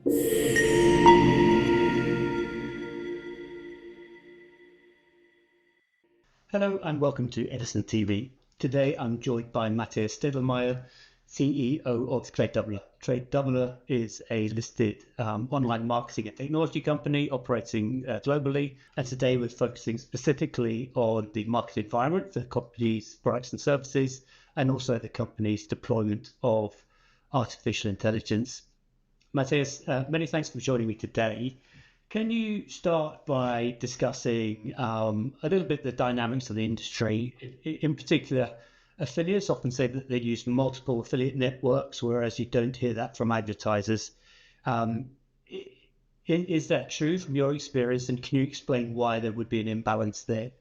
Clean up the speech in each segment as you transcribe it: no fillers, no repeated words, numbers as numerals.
Hello and welcome to Edison TV. Today I'm joined by Matthias Steddelmeier, CEO of Tradedoubler. Tradedoubler is a listed online marketing and technology company operating globally. And today we're focusing specifically on the market environment for the company's products and services, and also the company's deployment of artificial intelligence. Matthias, many thanks for joining me today. Can you start by discussing a little bit the dynamics of the industry? In particular, affiliates often say that they use multiple affiliate networks, whereas you don't hear that from advertisers. Is that true from your experience, and can you explain why there would be an imbalance there?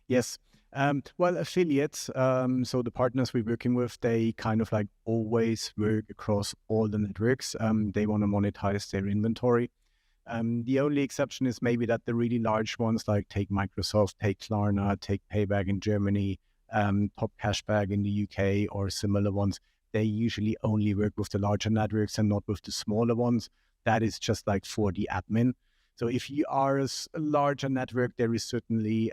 Yes. Well, affiliates, so the partners we're working with, they kind of like always work across all the networks. They want to monetize their inventory. The only exception is maybe that the really large ones, like take Microsoft, take Klarna, take Payback in Germany, Top Cashback in the UK, or similar ones, they usually only work with the larger networks and not with the smaller ones. That is just like for the admin. So if you are a larger network, there is certainly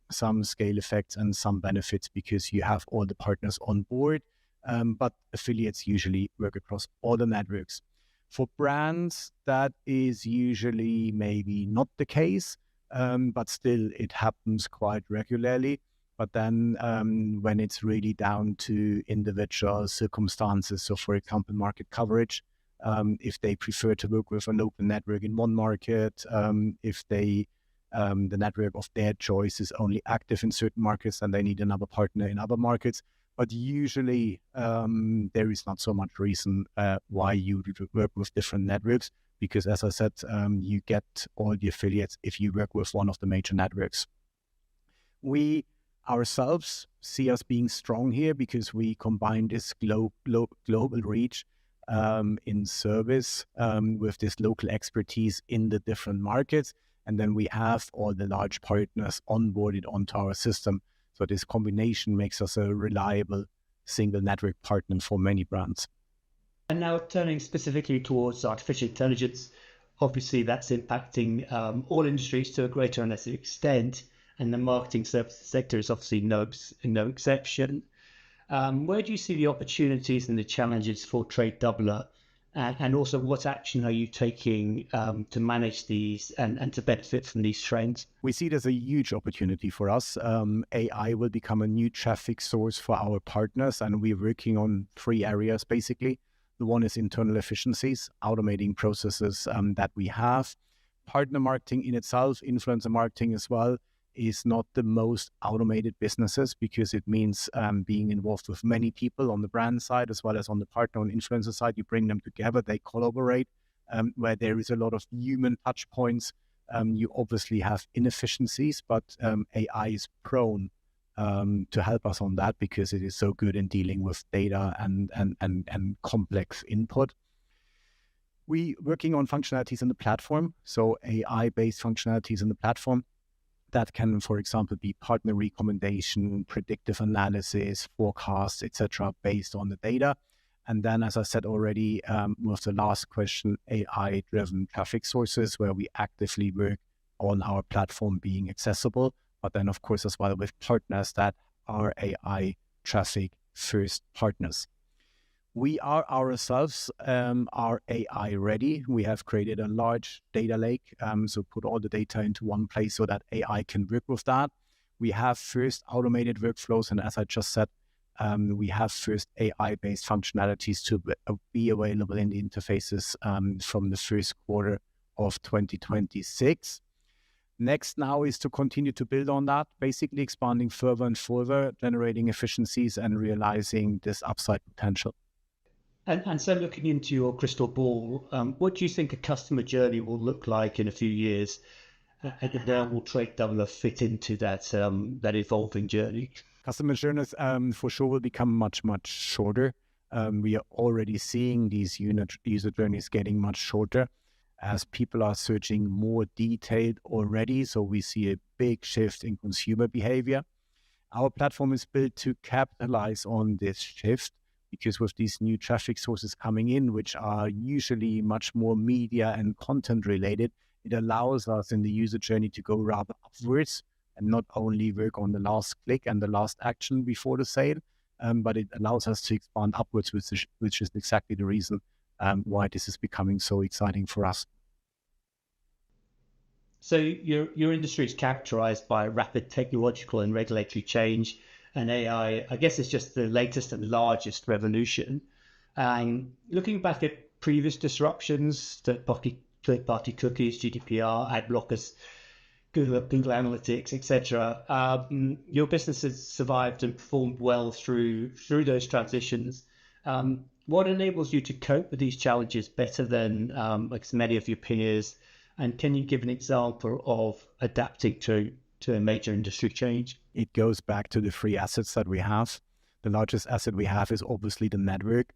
some scale effects and some benefits because you have all the partners on board, but affiliates usually work across all the networks. For brands, that is usually maybe not the case, but still it happens quite regularly. But then when it's really down to individual circumstances, so for example, market coverage, if they prefer to work with a local network in one market, if they the network of their choice is only active in certain markets and they need another partner in other markets. But usually there is not so much reason why you work with different networks, because as I said, you get all the affiliates if you work with one of the major networks. We ourselves see us being strong here because we combine this global reach in service with this local expertise in the different markets. And then we have all the large partners onboarded onto our system. So this combination makes us a reliable single network partner for many brands. And now turning specifically towards artificial intelligence, obviously that's impacting all industries to a greater or lesser extent, and the marketing services sector is obviously no exception. Where do you see the opportunities and the challenges for Tradedoubler, and also what action are you taking to manage these and to benefit from these trends? We see it as a huge opportunity for us. AI will become a new traffic source for our partners, and we're working on 3 areas basically. The one is internal efficiencies, automating processes that we have. Partner marketing in itself, influencer marketing as well, is not the most automated businesses because it means being involved with many people on the brand side as well as on the partner and influencer side. You bring them together, they collaborate, where there is a lot of human touch points. You obviously have inefficiencies, but AI is prone to help us on that because it is so good in dealing with data and complex input. We working on functionalities in the platform, so AI-based functionalities in the platform. That can, for example, be partner recommendation, predictive analysis, forecasts, etc., based on the data. And then, as I said already, with the last question, AI-driven traffic sources, where we actively work on our platform being accessible, but then, of course, as well with partners that are AI traffic first partners. We are ourselves are AI ready. We have created a large data lake, so put all the data into one place so that AI can work with that. We have first automated workflows, and as I just said, we have first AI-based functionalities to be available in the interfaces from the first quarter of 2026. Next now is to continue to build on that, basically expanding further and further, generating efficiencies and realizing this upside potential. And so looking into your crystal ball, what do you think a customer journey will look like in a few years? And how will Tradedoubler fit into that evolving journey? Customer journeys for sure will become much shorter. We are already seeing these user journeys getting much shorter as people are searching more detailed already. So we see a big shift in consumer behavior. Our platform is built to capitalize on this shift because with these new traffic sources coming in, which are usually much more media and content related, it allows us in the user journey to go rather upwards and not only work on the last click and the last action before the sale, but it allows us to expand upwards, which is exactly the reason why this is becoming so exciting for us. So your industry is characterized by rapid technological and regulatory change, and AI, I guess, is just the latest and largest revolution. And looking back at previous disruptions, third-party cookies, GDPR, ad blockers, Google Analytics, etc., your business has survived and performed well through those transitions. What enables you to cope with these challenges better than like many of your peers? And can you give an example of adapting to a major industry change? It goes back to the three assets that we have. The largest asset we have is obviously the network.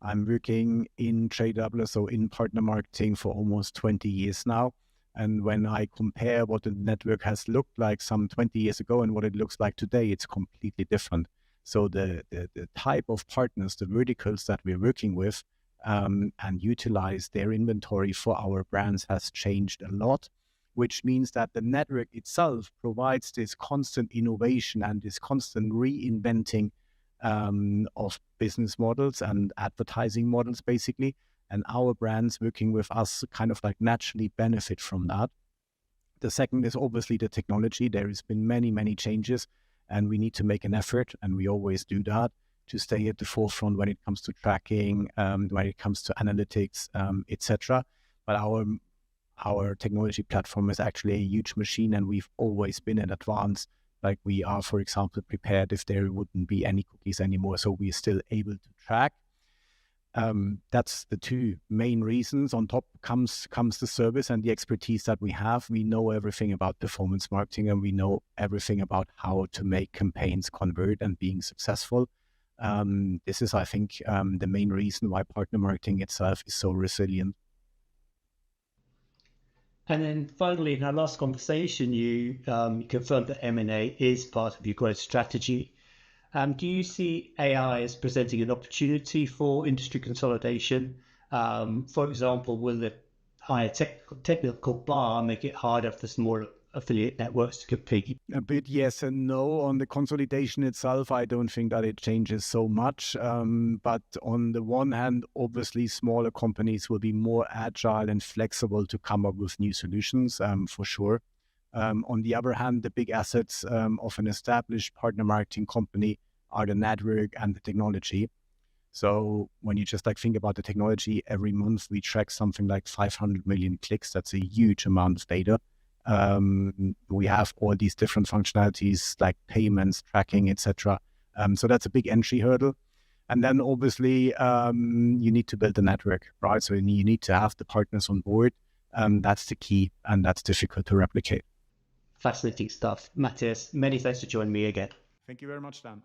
I'm working in Tradedoubler, so in partner marketing for almost 20 years now. And when I compare what the network has looked like some 20 years ago and what it looks like today, it's completely different. So the type of partners, the verticals that we're working with, and utilize their inventory for our brands has changed a lot, which means that the network itself provides this constant innovation and this constant reinventing of business models and advertising models, basically. And our brands working with us kind of like naturally benefit from that. The second is obviously the technology. There has been many, many changes, and we need to make an effort, and we always do that, to stay at the forefront when it comes to tracking, when it comes to analytics, etc. But our technology platform is actually a huge machine, and we've always been in advance. Like we are, for example, prepared if there wouldn't be any cookies anymore, so we're still able to track. That's the two main reasons. On top comes the service and the expertise that we have. We know everything about performance marketing, and we know everything about how to make campaigns convert and being successful. This is, I think, the main reason why partner marketing itself is so resilient. And then finally, in our last conversation, you confirmed that M&A is part of your growth strategy. Do you see AI as presenting an opportunity for industry consolidation? For example, will the higher technical bar make it harder for smaller affiliate networks to compete? A bit yes and no. On the consolidation itself, I don't think that it changes so much. But on the one hand, obviously, smaller companies will be more agile and flexible to come up with new solutions, for sure. On the other hand, the big assets of an established partner marketing company are the network and the technology. So when you just like think about the technology, every month we track something like 500 million clicks. That's a huge amount of data. We have all these different functionalities like payments, tracking, etc. So that's a big entry hurdle. And then obviously you need to build a network, right? So you need to have the partners on board. That's the key, and that's difficult to replicate. Fascinating stuff. Matthias, many thanks for joining me again. Thank you very much, Dan.